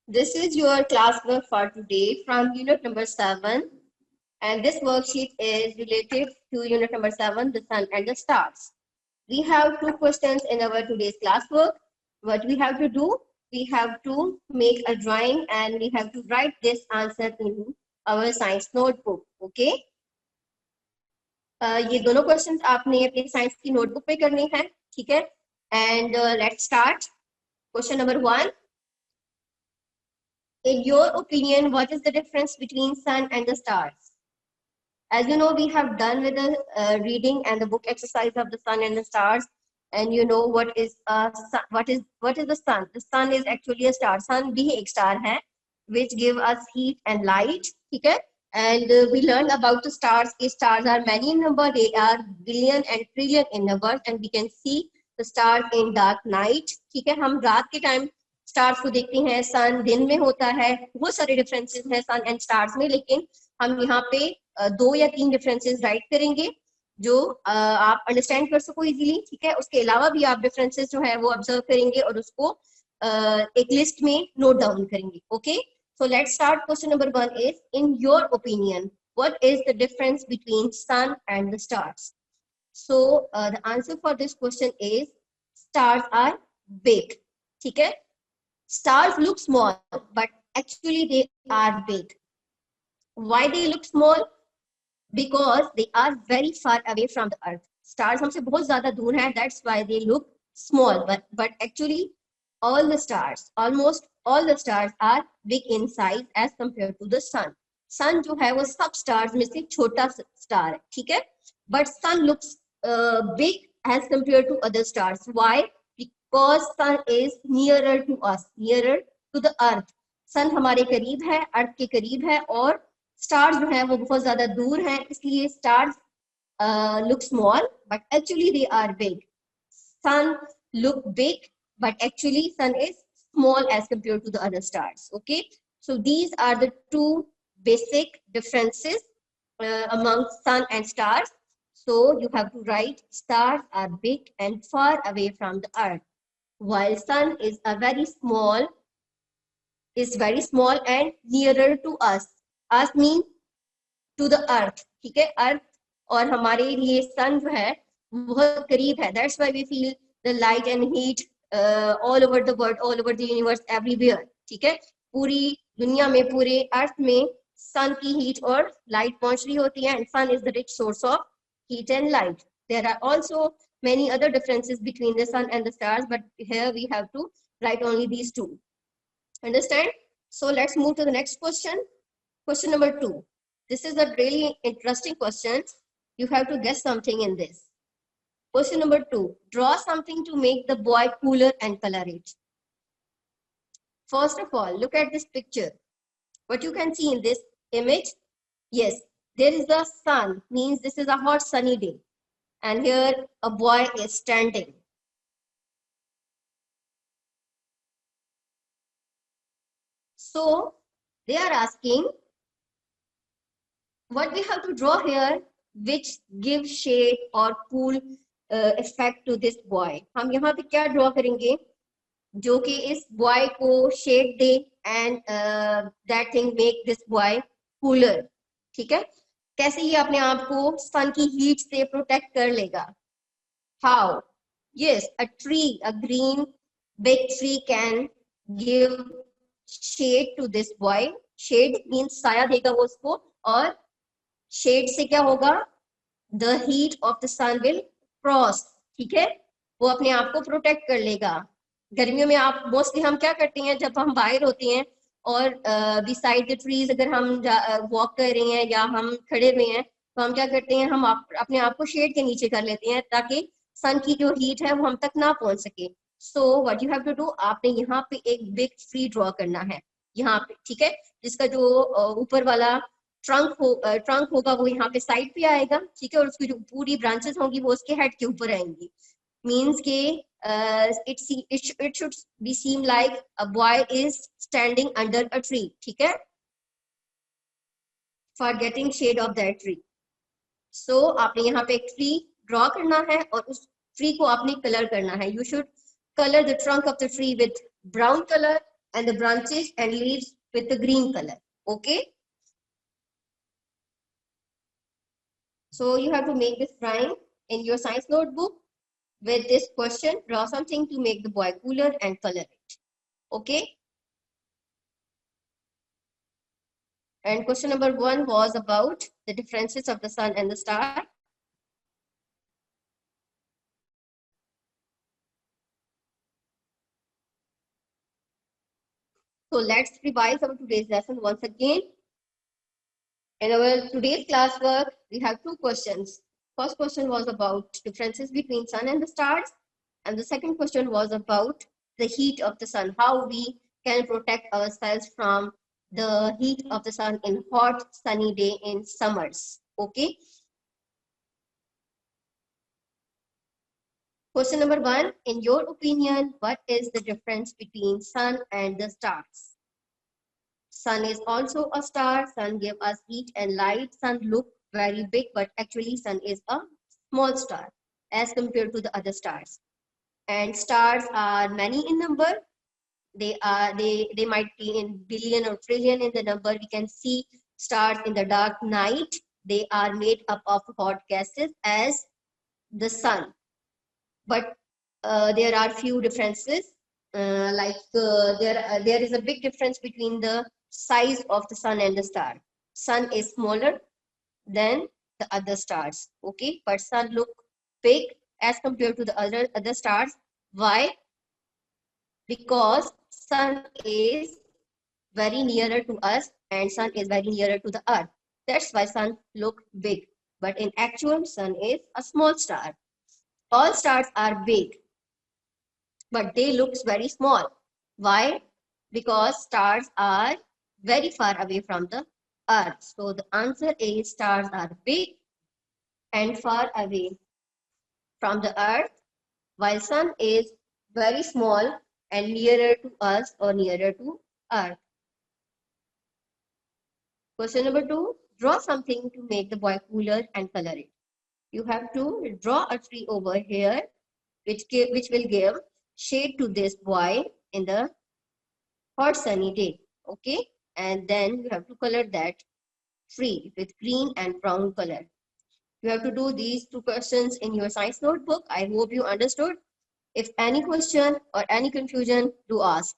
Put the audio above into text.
This is your classwork for today from unit number 7, and this worksheet is related to unit number 7, the sun and the stars. We have 2 questions in our today's classwork. What we have to do, we have to make a drawing and we have to write this answer in our science notebook. Okay? ये दोनों questions आपने अपनी science की notebook पे करने हैं, ठीक है? And let's start. Question number 1. In your opinion, what is the difference between sun and the stars? As you know, we have done with the reading and the book exercise of the sun and the stars, and you know what is the sun? The sun is actually a star. Sun भी एक star है, which give us heat and light. ठीक है? And we learned about the stars. Stars are many in number. They are billion and trillion in number, and we can see the stars in dark night. ठीक है? हम रात के time stars को देखते हैं, सन दिन में होता है. बहुत सारे डिफरेंसेस हैं सन एंड स्टार्स में, लेकिन हम यहाँ पे 2 या 3 डिफरेंसेस राइट करेंगे जो आप अंडरस्टैंड कर सको इजीली. ठीक है? उसके अलावा भी आप डिफरेंसेस जो है वो ऑब्जर्व करेंगे और उसको एक लिस्ट में नोट डाउन करेंगे. Okay, so let's start. Question number 1 is, in your opinion what is the difference between sun and the stars? So the answer for this question is stars are big. ठीक है? Stars look small, but actually they are big. Why they look small? Because they are very far away from the earth. Stars हमसे बहुत ज़्यादा दूर हैं, that's why they look small. But actually all the stars, almost all the stars are big in size as compared to the sun. Sun जो है वो सब stars में से छोटा star है, ठीक है? But sun looks big as compared to other stars. Why? Because sun is nearer to us, nearer to the earth. sun हमारे करीब है, अर्थ के करीब है, और stars जो है वो बहुत ज्यादा दूर हैं, इसलिए stars look small but actually they are big. Sun look big but actually sun is small as compared to the other stars. Okay, so these are the 2 basic differences among sun and stars. So you have to write stars are big and far away from the earth, while sun is very small and nearer to us. Us means to the earth. ठीक है? अर्थ और हमारे लिए sun जो है बहुत करीब है. That's why we feel the light and heat all over the world, all over the universe, everywhere. ठीक है? पूरी दुनिया में, पूरे अर्थ में sun की heat और light पहुंच रही होती है, and sun is the rich source of heat and light. There are also many other differences between the sun and the stars, but here we have to write only these 2. Understand? So let's move to the next question. Question number 2. This is a really interesting question. You have to guess something in this. Question number 2. Draw something to make the boy cooler and color it. First of all, look at this picture. What you can see in this image? Yes, there is the sun, means this is a hot sunny day. And here a boy is standing. So they are asking what we have to draw here which gives shade or cool effect to this boy. हम यहाँ पे क्या draw करेंगे जो कि इस boy को shade they and that thing make this boy cooler. ठीक है? कैसे ये अपने आप को sun की heat से protect कर लेगा? How? Yes, a tree, a green big tree can give shade to this boy. Shade means साया देगा वो उसको, और shade से क्या होगा? The heat of the sun will cross. ठीक है? वो अपने आप को protect कर लेगा. गर्मियों में आप मोस्टली हम क्या करते हैं जब हम बाहर होते हैं और beside the trees अगर हम वॉक कर रहे हैं या हम खड़े हुए हैं तो हम क्या करते हैं, हम अपने आप को शेड के नीचे कर लेते हैं ताकि सन की जो हीट है वो हम तक ना पहुंच सके. So what you have to do, आपने यहाँ पे एक बिग ट्री ड्रॉ करना है यहाँ पे. ठीक है? जिसका जो ऊपर वाला ट्रंक होगा वो यहाँ पे साइड पे आएगा. ठीक है? और उसकी जो पूरी ब्रांचेस होंगी वो उसके हेड के ऊपर आएंगी. मीन्स के it should be seem like a boy is standing under a tree. ठीक है? For getting shade of that tree. So आपने यहाँ पे एक ट्री ड्रॉ करना है और उस ट्री को आपने कलर करना है. You should color the trunk of the tree with brown color and the branches and leaves with the green color. Okay. So you have to make this drawing in your science notebook with this question. Draw something to make the boy cooler and color it. Okay. And question number 1 was about the differences of the sun and the star. So let's revise our today's lesson once again. In our today's classwork, we have 2 questions. First question was about differences between sun and the stars. And the second question was about the heat of the sun, how we can protect ourselves from the heat of the sun in hot sunny day in summers. Okay. Question number 1, in your opinion, what is the difference between sun and the stars? Sun is also a star. Sun give us heat and light. Sun look very big, but actually sun is a small star as compared to the other stars. And stars are many in number. They might be in billion or trillion in the number. We can see stars in the dark night. They are made up of hot gases as the sun. But there are few differences. There is a big difference between the size of the sun and the star. Sun is smaller than the other stars. Okay, but sun look big as compared to the other stars. Why? Because sun is very nearer to us and sun is very nearer to the earth. That's why sun look big. But in actual, sun is a small star. All stars are big, but they looks very small. Why? Because stars are very far away from the earth. So the answer is stars are big and far away from the earth, while sun is very small and nearer to us or nearer to earth. Question number 2, draw something to make the boy cooler and color it. You have to draw a tree over here which will give shade to this boy in the hot sunny day. Okay, and then you have to color that tree with green and brown color. You have to do these 2 questions in your science notebook. I hope you understood. If any question or any confusion, do ask.